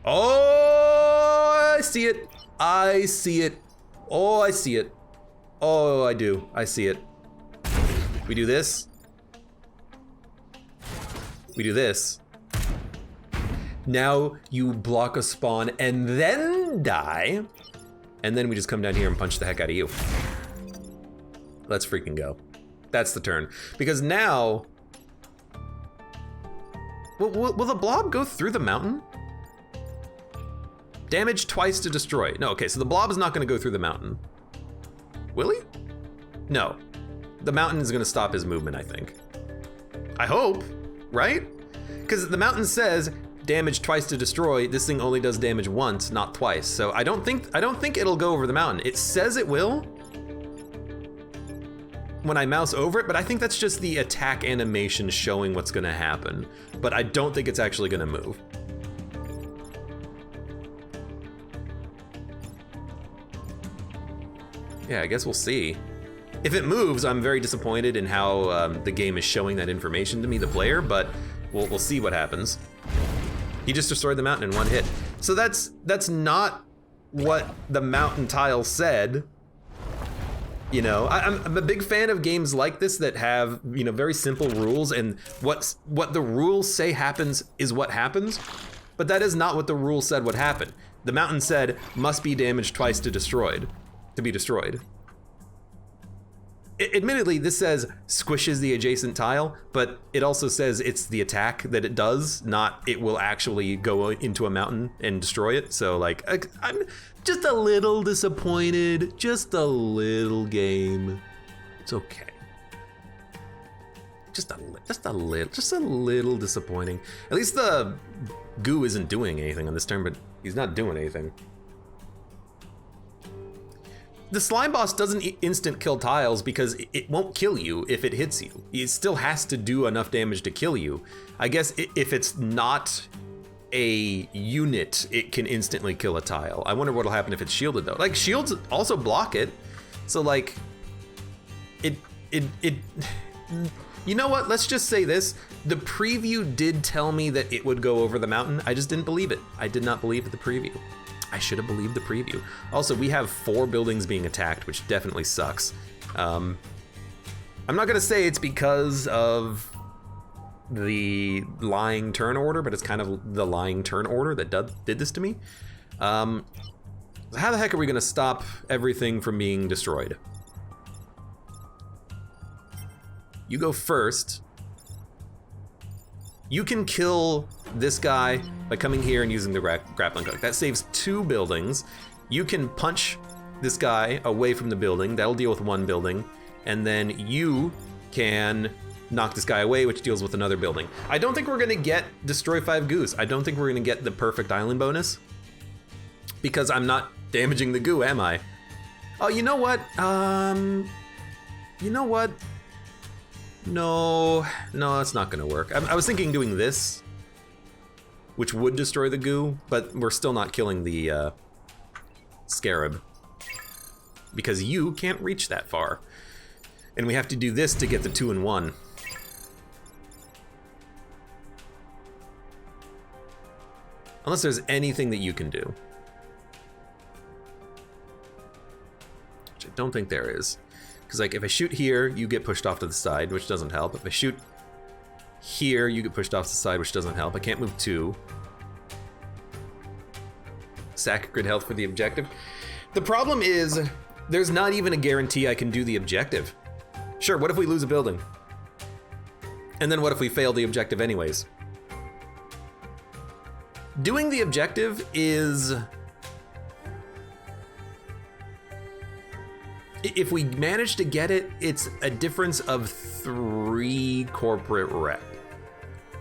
Oh, I see it. I see it. Oh, I see it. Oh, I do. I see it. We do this. We do this. Now you block a spawn and then die. And then we just come down here and punch the heck out of you. Let's freaking go. That's the turn. Because now... Will the blob go through the mountain? Damage twice to destroy. No, okay, so the blob is not gonna go through the mountain. Will he? No. The mountain is gonna stop his movement, I think. I hope, right? Because the mountain says damage twice to destroy. This thing only does damage once, not twice. So I don't think it'll go over the mountain. It says it will when I mouse over it, but I think that's just the attack animation showing what's gonna happen. But I don't think it's actually gonna move. Yeah, I guess we'll see. If it moves, I'm very disappointed in how the game is showing that information to me, the player, but we'll see what happens. He just destroyed the mountain in one hit. So that's not what the mountain tile said. You know, I'm a big fan of games like this that have, you know, very simple rules, and what the rules say happens is what happens, but that is not what the rule said would happen. The mountain said must be damaged twice to be destroyed. Admittedly, this says squishes the adjacent tile, but it also says it's the attack that it does, not it will actually go into a mountain and destroy it. So like, I'm just a little disappointed, just a little game. It's okay. Just a little disappointing. At least the goo isn't doing anything on this turn, but he's not doing anything. The slime boss doesn't instant kill tiles because it won't kill you if it hits you. It still has to do enough damage to kill you. I guess if it's not a unit, it can instantly kill a tile. I wonder what'll happen if it's shielded though. Like shields also block it. So like, it you know what, let's just say this. The preview did tell me that it would go over the mountain. I just didn't believe it. I did not believe the preview. I should have believed the preview. Also, we have 4 buildings being attacked, which definitely sucks. I'm not gonna say it's because of the lying turn order, but it's kind of the lying turn order that did this to me. How the heck are we gonna stop everything from being destroyed? You go first. You can kill this guy by coming here and using the grappling hook. That saves 2 buildings. You can punch this guy away from the building. That'll deal with 1 building. And then you can knock this guy away, which deals with another building. I don't think we're gonna get Destroy 5 Goose. I don't think we're gonna get the perfect island bonus because I'm not damaging the goo, am I? Oh, you know what? You know what? No, it's not gonna work. I was thinking doing this, which would destroy the goo, but we're still not killing the scarab because you can't reach that far. And we have to do this to get the 2-in-1. Unless there's anything that you can do. Which I don't think there is. Because like if I shoot here, you get pushed off to the side, which doesn't help. If I shoot here, you get pushed off to the side, which doesn't help. I can't move 2. Sack grid health for the objective. The problem is, there's not even a guarantee I can do the objective. Sure, what if we lose a building? And then what if we fail the objective anyways? Doing the objective is... If we manage to get it, it's a difference of 3 corporate rep.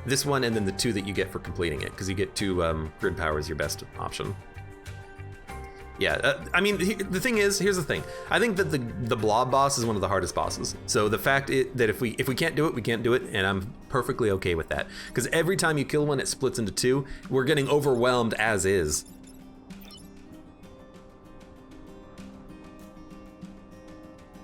This one and then the 2 that you get for completing it, because you get 2 grid power is your best option. Yeah, I mean, the thing is, here's the thing. I think that the blob boss is one of the hardest bosses. So the fact that if we can't do it, we can't do it, and I'm perfectly okay with that. Because every time you kill one, it splits into 2. We're getting overwhelmed as is.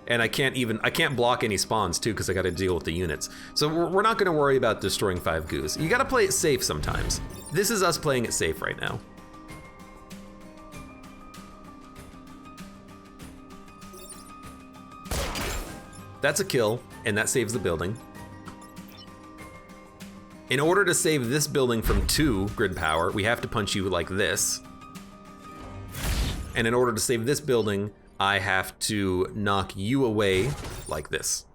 And I can't block any spawns too because I got to deal with the units. So we're not going to worry about destroying 5 goos. You got to play it safe sometimes. This is us playing it safe right now. That's a kill, and that saves the building. In order to save this building from 2 grid power, we have to punch you like this. And in order to save this building, I have to knock you away like this.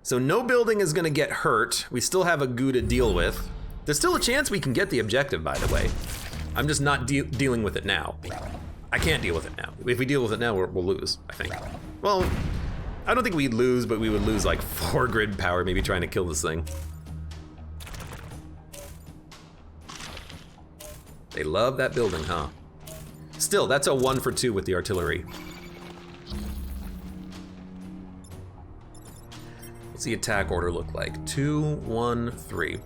So no building is gonna get hurt. We still have a goo to deal with. There's still a chance we can get the objective, by the way. I'm just not dealing with it now. I can't deal with it now. If we deal with it now, we'll lose, I think. Well, I don't think we'd lose, but we would lose like 4 grid power maybe trying to kill this thing. They love that building, huh? Still, that's a 1 for 2 with the artillery. What's the attack order look like? 2, 1, 3.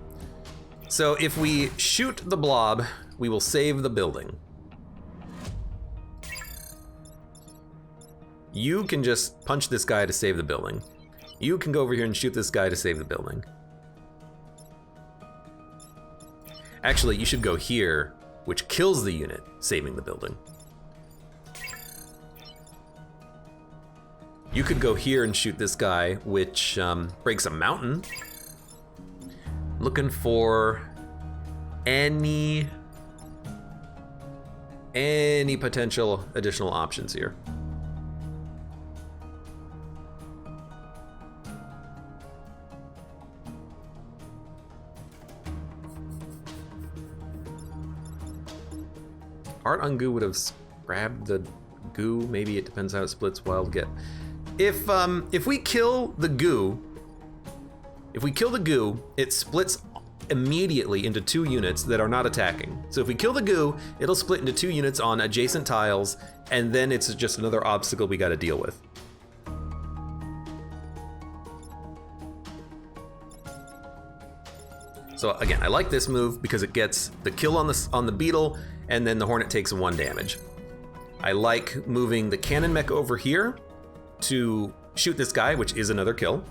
So if we shoot the blob, we will save the building. You can just punch this guy to save the building. You can go over here and shoot this guy to save the building. Actually, you should go here, which kills the unit, saving the building. You could go here and shoot this guy, which breaks a mountain. Looking for any potential additional options here. Art on goo would have grabbed the goo. Maybe it depends how it splits. Wild get. If we kill the goo, it splits immediately into 2 units that are not attacking. So if we kill the goo, it'll split into 2 units on adjacent tiles, and then it's just another obstacle we got to deal with. So again, I like this move because it gets the kill on the beetle, and then the hornet takes 1 damage. I like moving the cannon mech over here to shoot this guy, which is another kill.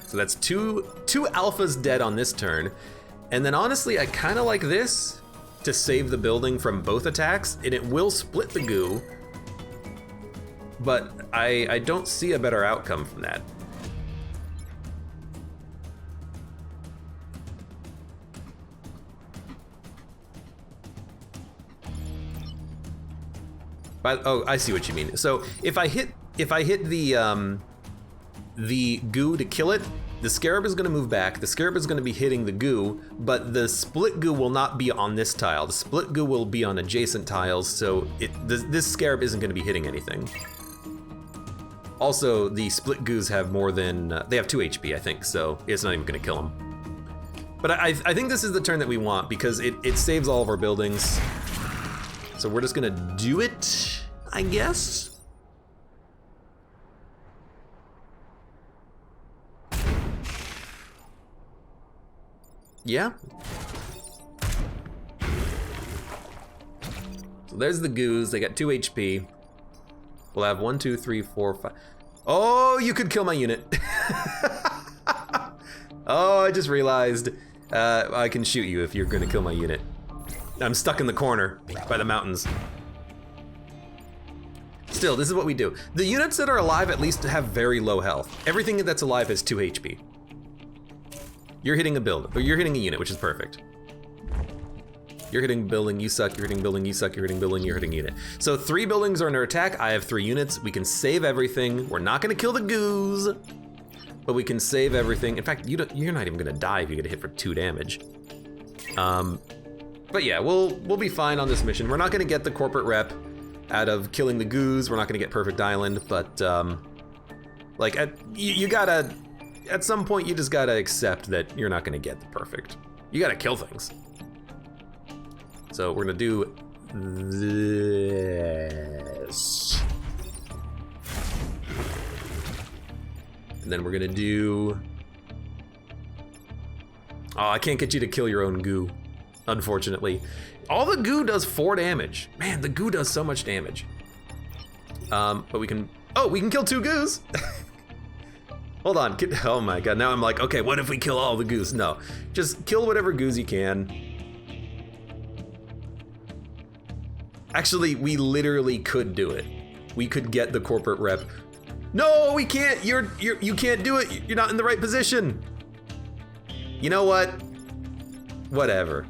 So that's two alphas dead on this turn. And then honestly, I kind of like this to save the building from both attacks, and it will split the goo, but I don't see a better outcome from that. Oh, I see what you mean. So if I hit the goo to kill it, the scarab is going to move back. The scarab is going to be hitting the goo, but the split goo will not be on this tile. The split goo will be on adjacent tiles, so this scarab isn't going to be hitting anything. Also, the split goos have more than they have 2 HP, I think, so it's not even going to kill them. But I think this is the turn that we want because it saves all of our buildings. So we're just going to do it, I guess. Yeah. So there's the goos. They got 2 HP. We'll have 1, 2, 3, 4, 5. Oh, you could kill my unit. Oh, I just realized I can shoot you if you're gonna kill my unit. I'm stuck in the corner by the mountains. Still, this is what we do. The units that are alive at least have very low health. Everything that's alive has 2 HP. You're hitting a build, or you're hitting a unit, which is perfect. You're hitting building, you suck, you're hitting building, you suck, you're hitting building, you're hitting unit. So 3 buildings are under attack, I have 3 units, we can save everything. We're not gonna kill the goos, but we can save everything. In fact, you're not even gonna die if you get hit for 2 damage. But yeah, we'll be fine on this mission. We're not gonna get the corporate rep out of killing the goos, we're not gonna get Perfect Island, but like, you gotta, at some point you just gotta accept that you're not gonna get the perfect. You gotta kill things. So we're gonna do this. And then we're gonna do, oh, I can't get you to kill your own goo, unfortunately. All the goo does 4 damage. Man, the goo does so much damage. But we can kill 2 goos. Hold on, oh my god, now I'm like, okay, what if we kill all the goose? No, just kill whatever goose you can. Actually, we literally could do it. we could get the corporate rep. No, we can't. You can't do it. You're not in the right position. You know what? Whatever.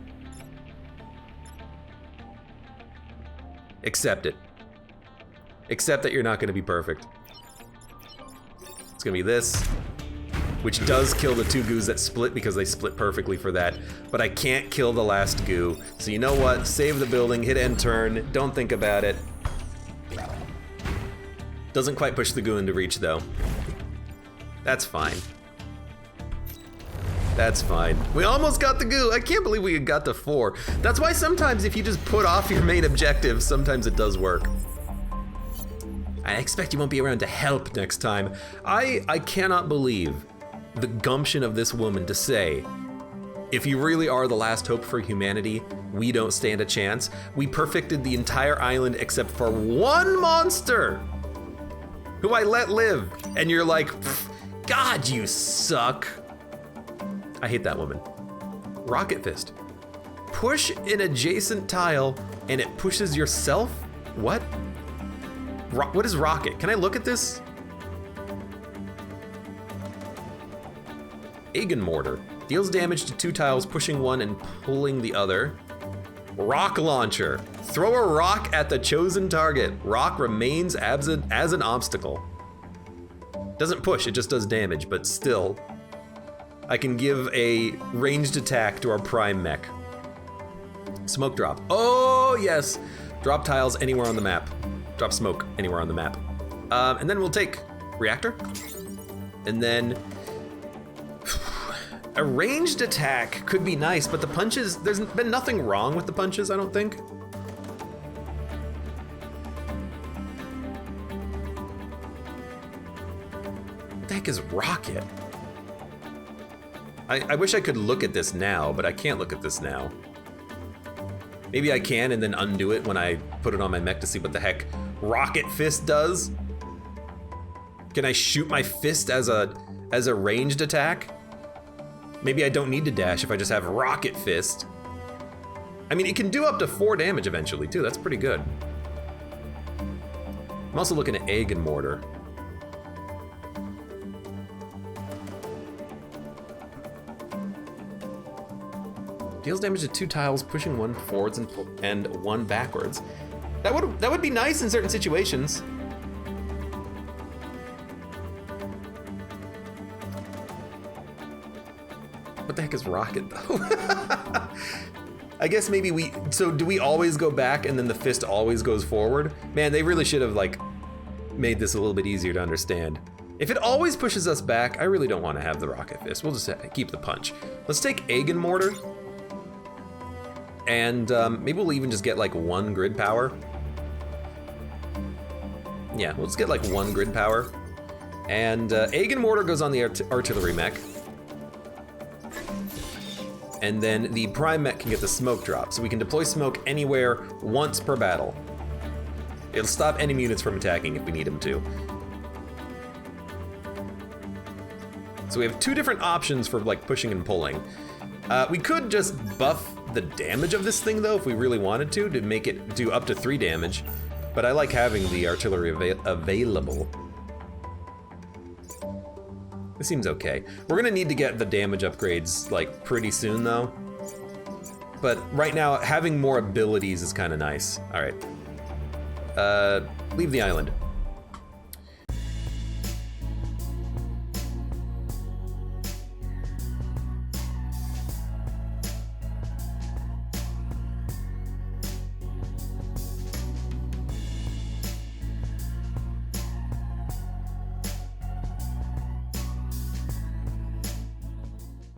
Accept it. Accept that you're not going to be perfect. It's going to be this, which does kill the 2 goos that split because they split perfectly for that. But I can't kill the last goo. So you know what? Save the building, hit end turn, don't think about it. Doesn't quite push the goo into reach though. That's fine. That's fine. We almost got the goo. I can't believe we got to 4. That's why sometimes if you just put off your main objective, sometimes it does work. I expect you won't be around to help next time. I cannot believe the gumption of this woman to say, if you really are the last hope for humanity, we don't stand a chance. We perfected the entire island except for 1 monster who I let live. And you're like, God, you suck. I hate that woman. Rocket Fist. Push an adjacent tile and it pushes yourself? What? What is rocket? Can I look at this? Mortar. Deals damage to 2 tiles, pushing one and pulling the other. Rock launcher. Throw a rock at the chosen target. Rock remains as an obstacle. Doesn't push, it just does damage, but still. I can give a ranged attack to our prime mech. Smoke drop. Oh, yes. Drop tiles anywhere on the map. Drop smoke anywhere on the map. And then we'll take reactor. And then a ranged attack could be nice, but the punches, there's been nothing wrong with the punches, I don't think. What the heck is rocket? I wish I could look at this now, but I can't look at this now. Maybe I can and then undo it when I put it on my mech to see what the heck Rocket Fist does. Can I shoot my fist as a ranged attack? Maybe I don't need to dash if I just have Rocket Fist. I mean, it can do up to 4 damage eventually too. That's pretty good. I'm also looking at Egg and Mortar. Deals damage to 2 tiles, pushing 1 forwards and 1 backwards. That would be nice in certain situations. What the heck is rocket though? I guess maybe so do we always go back and then the fist always goes forward? Man, they really should have like made this a little bit easier to understand. If it always pushes us back, I really don't want to have the rocket fist. We'll just keep the punch. Let's take Egg and Mortar. And maybe we'll even just get like 1 grid power. Yeah, we'll just get like 1 grid power. And Egg and Mortar goes on the artillery mech. And then the prime mech can get the smoke drop. So we can deploy smoke anywhere once per battle. It'll stop enemy units from attacking if we need them to. So we have 2 different options for like pushing and pulling. We could just buff the damage of this thing though if we really wanted to make it do up to 3 damage. But I like having the artillery available. This seems okay. We're gonna need to get the damage upgrades like pretty soon though. But right now, having more abilities is kind of nice. All right. Leave the island.